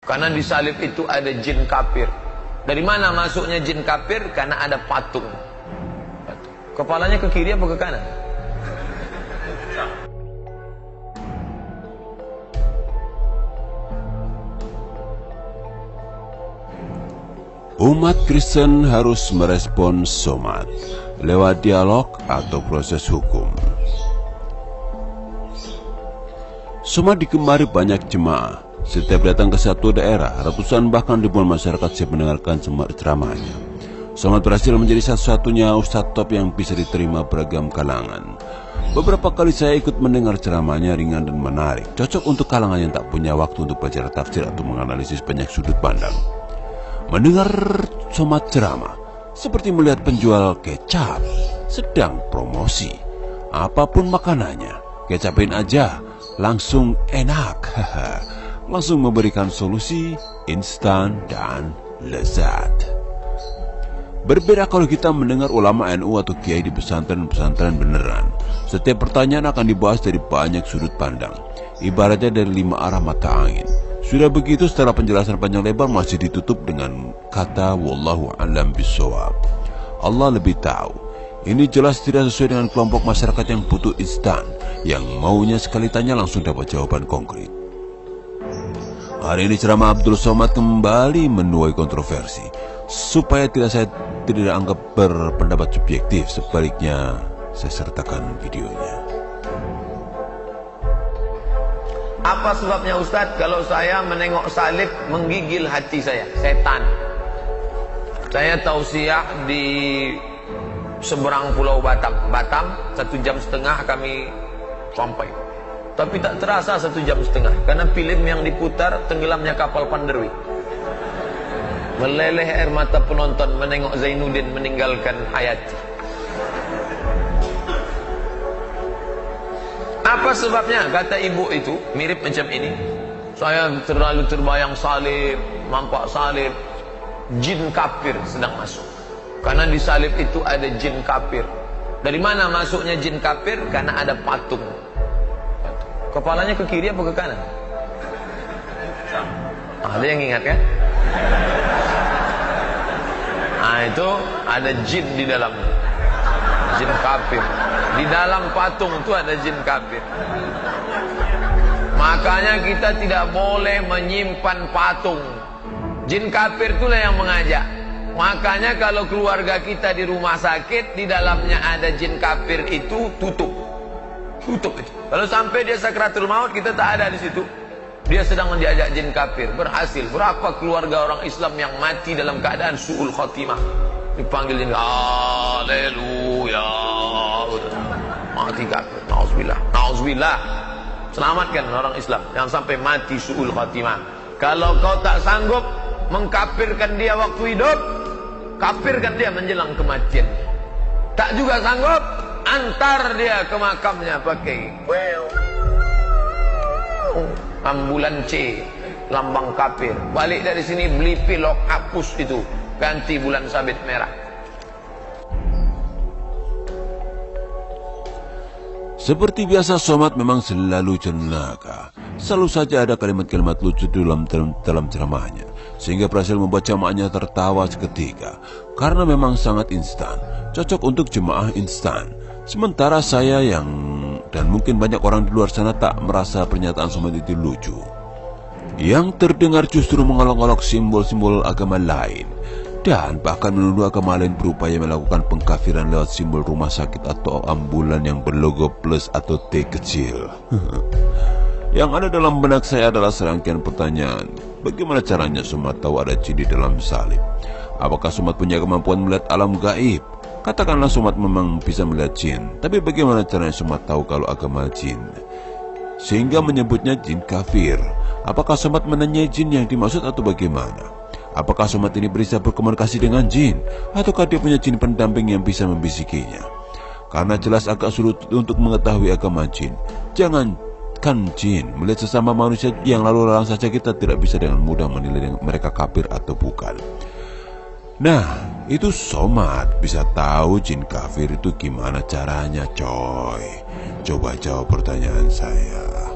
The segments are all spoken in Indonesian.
Karena di salib itu ada jin kafir. Dari mana masuknya jin kafir? Karena ada patung. Kepalanya ke kiri apa ke kanan? Umat Kristen harus merespons somat lewat dialog atau proses hukum. Somat digemari banyak jemaah. Setiap datang ke satu daerah, ratusan bahkan ribuan masyarakat siap mendengarkan ceramahnya. Somat berhasil menjadi satu-satunya ustadz top yang bisa diterima beragam kalangan. Beberapa kali saya ikut mendengar ceramahnya, ringan dan menarik, cocok untuk kalangan yang tak punya waktu untuk belajar tafsir atau menganalisis banyak sudut pandang. Mendengar somat ceramah seperti melihat penjual kecap sedang promosi. Apapun makanannya, kecapin aja, langsung enak. Langsung memberikan solusi instan dan lezat. Berbeda kalau kita mendengar ulama NU atau kiai di pesantren-pesantren beneran. Setiap pertanyaan akan dibahas dari banyak sudut pandang, ibaratnya dari 5 arah mata angin. Sudah begitu, setelah penjelasan panjang lebar masih ditutup dengan kata wallahu a'lam bishawab. Allah lebih tahu. Ini jelas tidak sesuai dengan kelompok masyarakat yang butuh instan, yang maunya sekali tanya langsung dapat jawaban konkret. Hari ini ceramah Abdul Somad kembali menuai kontroversi. Supaya saya tidak anggap berpendapat subjektif, sebaliknya saya sertakan videonya. Apa sebabnya Ustadz kalau saya menengok salib menggigil hati saya? Setan. Saya tausiah di seberang pulau Batam. 1,5 jam kami sampai. Tapi tak terasa 1,5 jam karena film yang diputar tenggelamnya kapal Panderwi. Meleleh air mata penonton menengok Zainuddin meninggalkan Hayati. Apa sebabnya? Kata ibu itu mirip macam ini. Saya terlalu terbayang salib, nampak salib, jin kafir sedang masuk. Karena di salib itu ada jin kafir. Dari mana masuknya jin kafir? Karena ada patung. Kepalanya ke kiri apa ke kanan? Ada yang ingat kan? Nah itu ada jin di dalamnya. Jin kafir. Di dalam patung itu ada jin kafir. Makanya kita tidak boleh menyimpan patung. Jin kafir itulah yang mengajak. Makanya kalau keluarga kita di rumah sakit, di dalamnya ada jin kafir itu tutup itu. Kalau sampai dia sakratul maut, kita tak ada di situ. Dia sedang diajak jin kafir. Berhasil. Berapa keluarga orang Islam yang mati dalam keadaan su'ul khotimah? Dipanggil jin, haleluya, mati kafir. Nauzubillah. Selamatkan orang Islam yang sampai mati su'ul khotimah. Kalau kau tak sanggup mengkafirkan dia waktu hidup, kafirkan dia menjelang kematian. Tak juga sanggup, antar dia ke makamnya pakai ambulan C, lambang kafir. Balik dari sini beli pilok, hapus itu, ganti bulan sabit merah. Seperti biasa, Somad memang selalu cenaka. Selalu saja ada kalimat-kalimat lucu dalam ceramahnya, sehingga berhasil membuat jamaahnya tertawa seketika. Karena memang sangat instan, cocok untuk jemaah instan. Sementara saya dan mungkin banyak orang di luar sana tak merasa pernyataan Somad itu lucu. Yang terdengar justru mengolok-olok simbol-simbol agama lain, dan bahkan menuduh agama lain berupaya melakukan pengkafiran lewat simbol rumah sakit atau ambulan yang berlogo plus atau T kecil. Yang ada dalam benak saya adalah serangkaian pertanyaan. Bagaimana caranya Somad tahu ada jin di dalam salib? Apakah Somad punya kemampuan melihat alam gaib? Katakanlah Somad memang bisa melihat jin, tapi bagaimana caranya Somad tahu kalau agama jin? Sehingga menyebutnya jin kafir. Apakah Somad menanyai jin yang dimaksud atau bagaimana? Apakah Somad ini bisa berkomunikasi dengan jin? Ataukah dia punya jin pendamping yang bisa membisikinya? Karena jelas agak sulit untuk mengetahui agama jin. Jangankan jin, melihat sesama manusia yang lalu lalang saja kita tidak bisa dengan mudah menilai mereka kafir atau bukan. Nah, itu Somad bisa tahu jin kafir itu gimana caranya, coy? Coba jawab pertanyaan saya.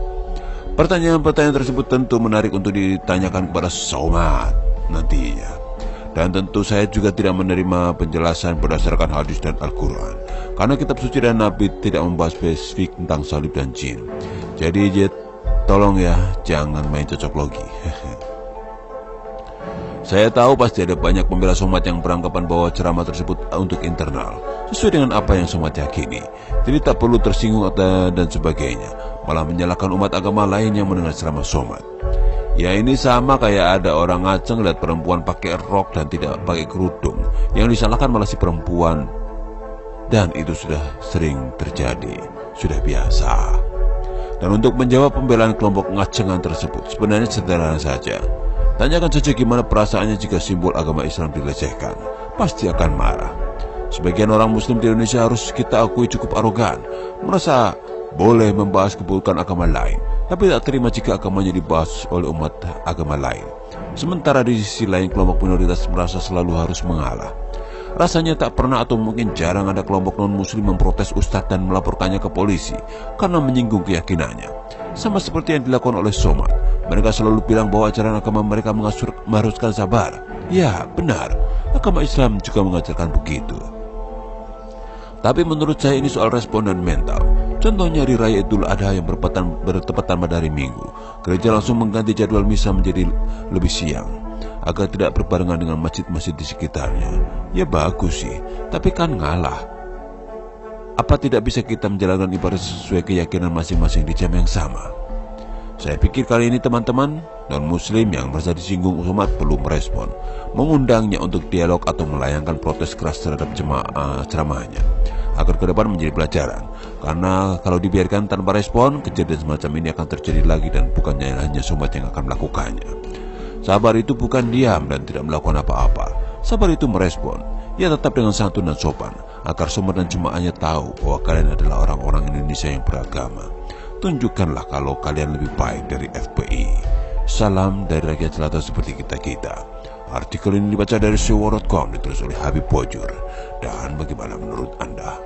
Pertanyaan-pertanyaan tersebut tentu menarik untuk ditanyakan kepada Somad nantinya. Dan tentu saya juga tidak menerima penjelasan berdasarkan hadis dan Al-Quran, karena kitab suci dan Nabi tidak membahas spesifik tentang salib dan jin. Jadi tolong ya, jangan main cocok logi. Saya tahu pasti ada banyak pembela Somad yang beranggapan bahwa ceramah tersebut untuk internal, sesuai dengan apa yang Somad yakini. Jadi tak perlu tersinggung dan sebagainya, malah menyalahkan umat agama lain yang mendengar ceramah Somad. Ya ini sama kayak ada orang ngaceng lihat perempuan pakai rok dan tidak pakai kerudung, yang disalahkan malah si perempuan. Dan itu sudah sering terjadi, sudah biasa. Dan untuk menjawab pembelaan kelompok ngacengan tersebut, sebenarnya sederhana saja. Tanyakan saja gimana perasaannya jika simbol agama Islam dilecehkan. Pasti akan marah. Sebagian orang muslim di Indonesia harus kita akui cukup arogan, merasa boleh membahas keburukan agama lain, tapi tak terima jika agamanya dibahas oleh umat agama lain. Sementara di sisi lain kelompok minoritas merasa selalu harus mengalah. Rasanya tak pernah atau mungkin jarang ada kelompok non-muslim memprotes ustadz dan melaporkannya ke polisi karena menyinggung keyakinannya. Sama seperti yang dilakukan oleh Somad, mereka selalu bilang bahwa ajaran agama mereka mengharuskan sabar. Ya, benar, agama Islam juga mengajarkan begitu. Tapi menurut saya ini soal respon dan mental. Contohnya di Raya Idul Adha yang bertepatan pada hari Minggu, gereja langsung mengganti jadwal misa menjadi lebih siang agar tidak berbarengan dengan masjid-masjid di sekitarnya. Ya bagus sih, tapi kan ngalah. Apa tidak bisa kita menjalankan ibadah sesuai keyakinan masing-masing di jam yang sama? Saya pikir kali ini teman-teman non-muslim yang merasa disinggung Somad perlu merespon, mengundangnya untuk dialog atau melayangkan protes keras terhadap ceramahnya, agar ke depan menjadi pelajaran. Karena kalau dibiarkan tanpa respon, kejadian semacam ini akan terjadi lagi dan bukannya hanya Somad yang akan melakukannya. Sabar itu bukan diam dan tidak melakukan apa-apa. Sabar itu merespon, ya tetap dengan santun dan sopan, agar Somad dan jemaahnya tahu bahwa kalian adalah orang-orang Indonesia yang beragama. Tunjukkanlah kalau kalian lebih baik dari FPI. Salam dari rakyat jelata seperti kita-kita. Artikel ini dibaca dari sewa.com, ditulis oleh Habib Bojur. Dan bagaimana menurut Anda?